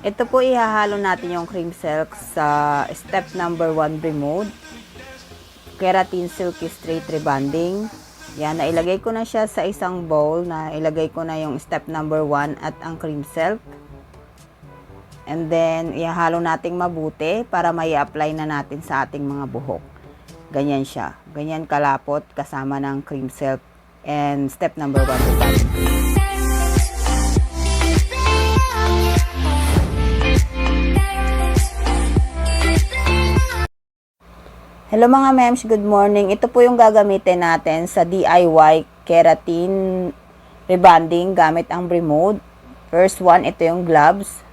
Ito po ihahalo natin yung cream silk sa step number 1 remove, keratin silky straight rebonding. Yan, nailagay ko na siya sa isang bowl, na ilagay ko na yung step number 1 at ang cream silk. And then, ihahalo nating mabuti para may apply na natin sa ating mga buhok. Ganyan siya. Ganyan kalapot kasama ng cream silk and step number 1 rebonding. Hello mga mems, good morning. Ito po yung gagamitin natin sa DIY keratin rebonding gamit ang Bremode. First one, ito yung gloves.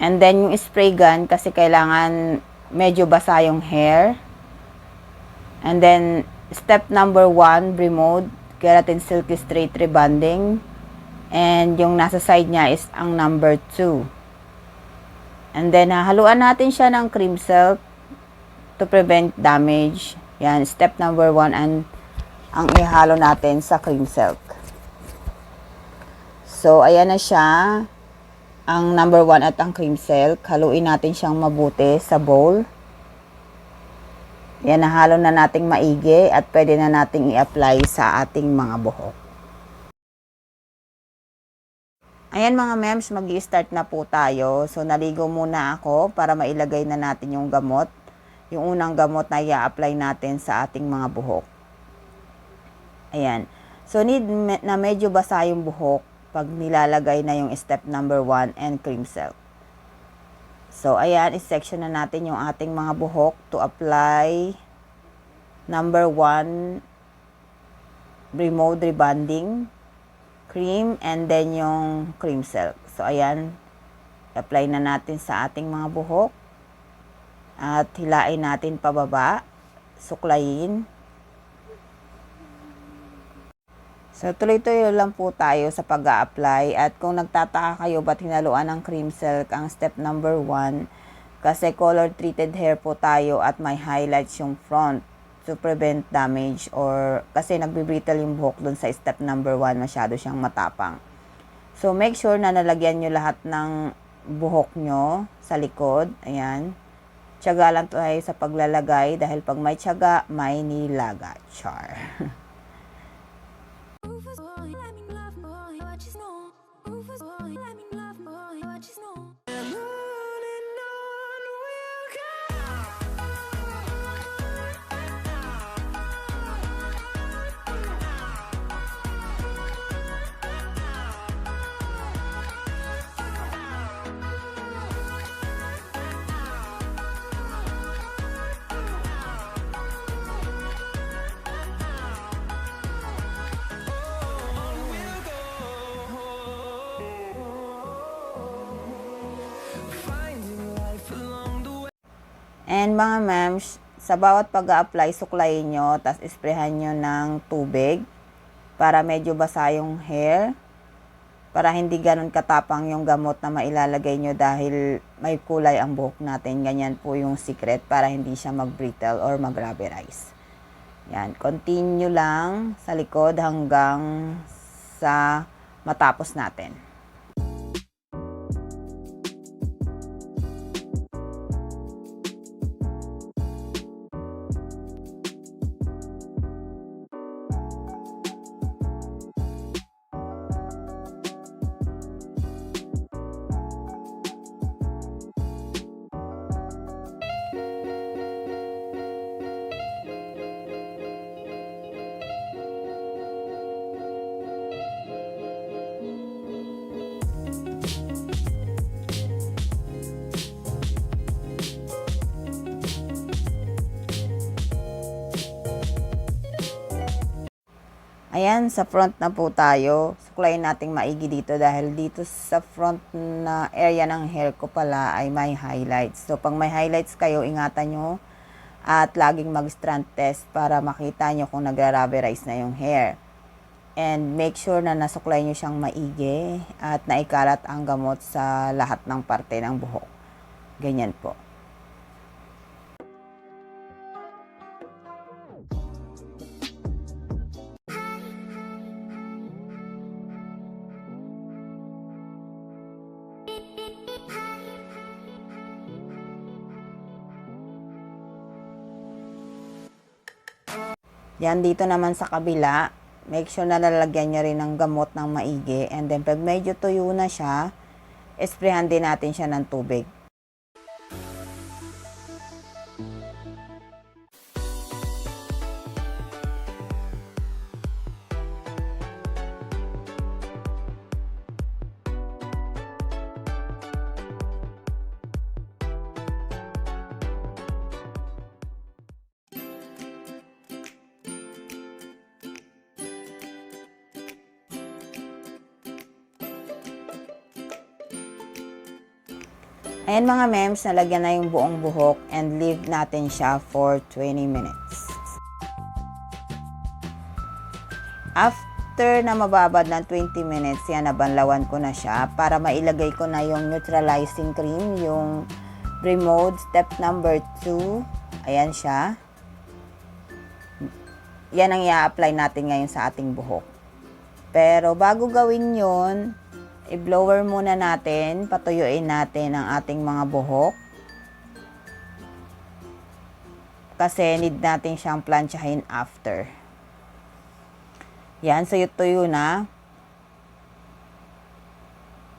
And then yung spray gun kasi kailangan medyo basa yung hair. And then step number 1, Bremode keratin silky straight rebonding. And yung nasa side niya is ang number 2. And then, haluan natin siya ng cream silk to prevent damage. Yan, step number 1 and ang ihalo natin sa cream silk. So, ayan na siya. Ang number 1 at ang cream silk. Haluin natin siyang mabuti sa bowl. Yan, nahalo na nating maigi at pwede na nating i-apply sa ating mga buhok. Ayan mga mems, mag-i-start na po tayo. So, naligo muna ako para mailagay na natin yung gamot. Yung unang gamot na i-apply natin sa ating mga buhok. Ayan. So, need na medyo basa yung buhok pag nilalagay na yung step number 1 and cream silk. So, ayan, i-section na natin yung ating mga buhok to apply number 1 Bremode rebonding cream and then yung cream silk. So, ayan, apply na natin sa ating mga buhok at hilain natin pababa, suklayin. So, tuloy-tuloy lang po tayo sa pag-a-apply at kung nagtataka kayo ba't hinaluan ng cream silk ang step number 1, kasi color treated hair po tayo at may highlights yung front to prevent damage or kasi nagbe-brittle yung buhok dun sa step number 1, masyado siyang matapang. So, make sure na nalagyan nyo lahat ng buhok nyo sa likod. Ayan. Tiyaga lang tayo sa paglalagay dahil pag may tiyaga, may nilaga. Char. And mga mems, sa bawat pag-a-apply, suklayin nyo, tapos isprehan nyo ng tubig para medyo basa yung hair. Para hindi ganun katapang yung gamot na mailalagay nyo dahil may kulay ang buhok natin. Ganyan po yung secret para hindi siya mag-brittle or mag-rubberize. Yan, continue lang sa likod hanggang sa matapos natin. Ayan, sa front na po tayo. Suklayin nating maigi dito dahil dito sa front na area ng hair ko pala ay may highlights. So, pag may highlights kayo, ingatan nyo at laging mag-strand test para makita nyo kung nagra-rubberize na yung hair. And make sure na nasuklay nyo siyang maigi at naikalat ang gamot sa lahat ng parte ng buhok. Ganyan po. Yan, dito naman sa kabila, make sure na lalagyan nyo rin ng gamot ng maigi. And then, pag medyo tuyo na siya, sprayhan din natin siya ng tubig. Ayan mga mems, nalagyan na yung buong buhok and leave natin siya for 20 minutes. After na mababad ng 20 minutes, yan, nabanlawan ko na siya para mailagay ko na yung neutralizing cream, yung Remode step number 2. Ayan siya. Yan ang i-apply natin ngayon sa ating buhok. Pero bago gawin yun, i-blower muna natin, patuyuin natin ang ating mga buhok. Kasi need natin siyang plansyahin after. Yan, so tuyo na.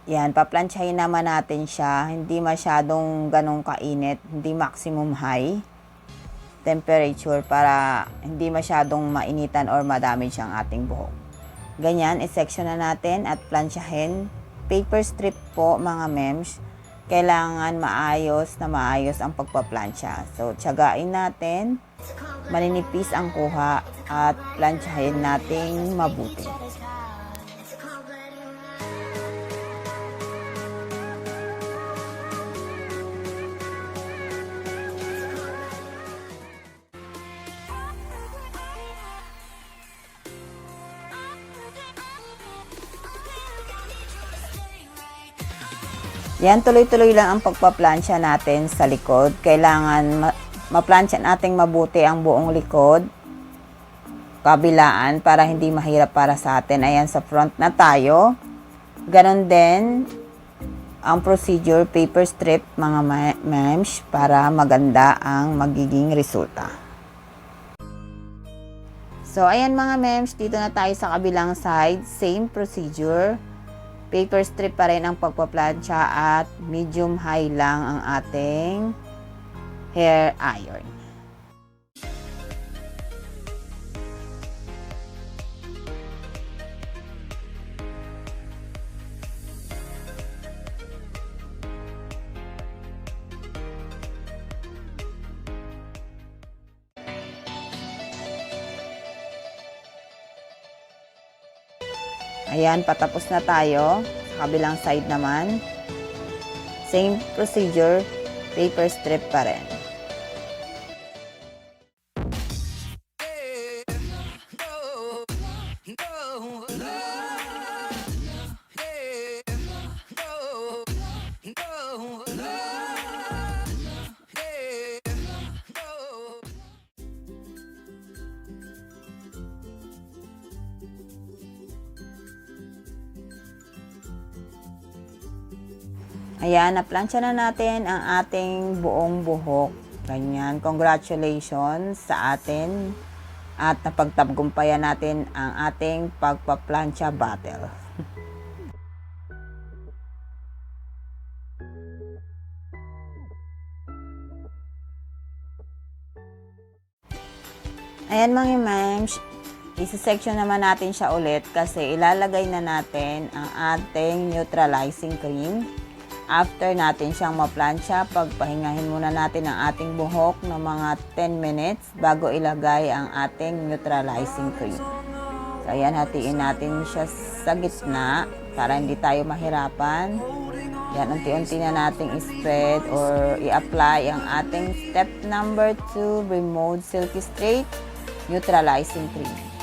Yan, paplansyahin naman natin siya. Hindi masyadong ganong kainit, hindi maximum high temperature para hindi masyadong mainitan or madamage ang ating buhok. Ganyan, i-section na natin at plansyahin. Paper strip po mga mems. Kailangan maayos ang pagpaplansya. So, tiyagain natin. Maninipis ang kuha at plansyahin natin mabuti. Yan, tuloy-tuloy lang ang pagpaplansya natin sa likod. Kailangan maplansya natin mabuti ang buong likod, kabilaan, para hindi mahirap para sa atin. Ayan, sa front na tayo. Ganon din ang procedure, paper strip, mga mems, para maganda ang magiging resulta. So, ayan mga mems, dito na tayo sa kabilang side. Same procedure. Paper strip pa rin ang pagpaplansya at medium high lang ang ating hair iron. Ayan, patapos na tayo. Sa kabilang side naman, same procedure, paper strip pa rin. Ayan, naplansya na natin ang ating buong buhok. Ganyan, congratulations sa atin at napagtagumpayan natin ang ating pagpaplansya battle. Ayan mga mems, isa-section naman natin siya ulit kasi ilalagay na natin ang ating neutralizing cream. After natin siyang maplansya, pagpahingahin muna natin ang ating buhok ng mga 10 minutes bago ilagay ang ating neutralizing cream. So, ayan, hatiin natin siya sa gitna para hindi tayo mahirapan. Yan, unti-unti na nating spread or i-apply ang ating step number 2, Remode Silky Straight Neutralizing Cream.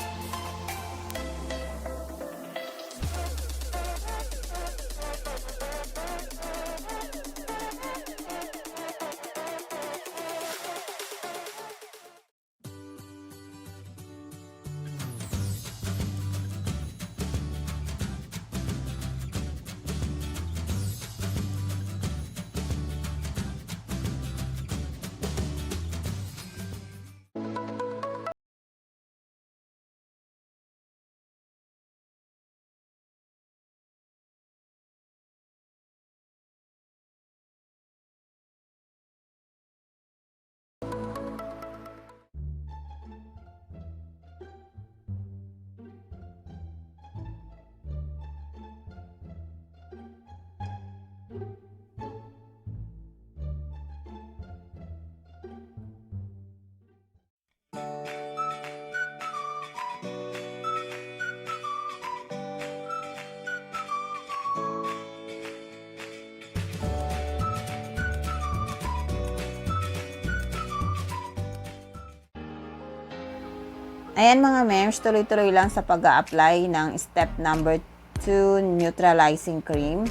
Ayan mga mems, tuloy-tuloy lang sa pag-a-apply ng step number 2, neutralizing cream.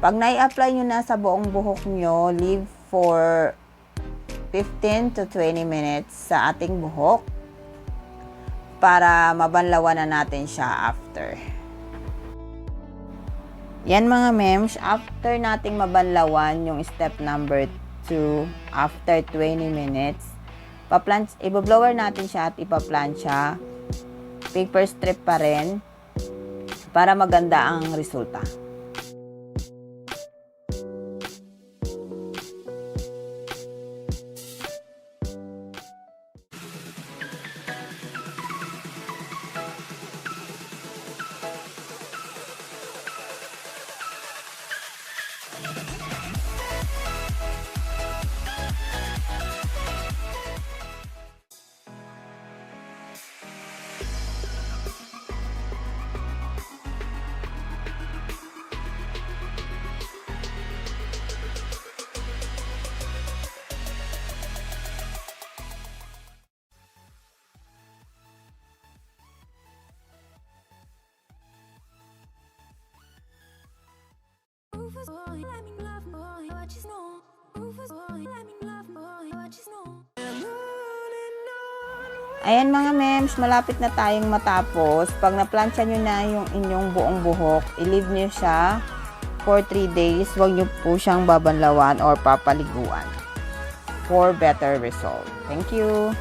Pag nai-apply nyo na sa buong buhok nyo, leave for 15 to 20 minutes sa ating buhok para mabanlawan na natin siya after. Yan mga mems, after nating mabanlawan yung step number 2, after 20 minutes, i-blower natin siya at ipa-plancha. Paper strip pa rin para maganda ang resulta. Ayan mga mems, malapit na tayong matapos. Pag na-plancha nyo na yung inyong buong buhok, i-leave nyo siya for 3 days. Huwag nyo po siyang babanlawan or papaliguan for better result. Thank you!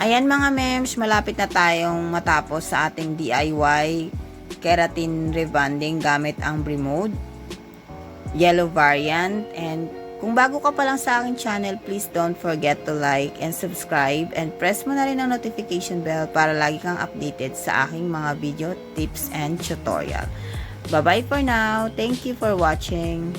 Ayan mga mems, malapit na tayong matapos sa ating DIY keratin rebonding gamit ang Bremode yellow variant. And kung bago ka pa lang sa aking channel, please don't forget to like and subscribe and press mo na rin ang notification bell para lagi kang updated sa aking mga video tips and tutorial. Bye bye for now. Thank you for watching.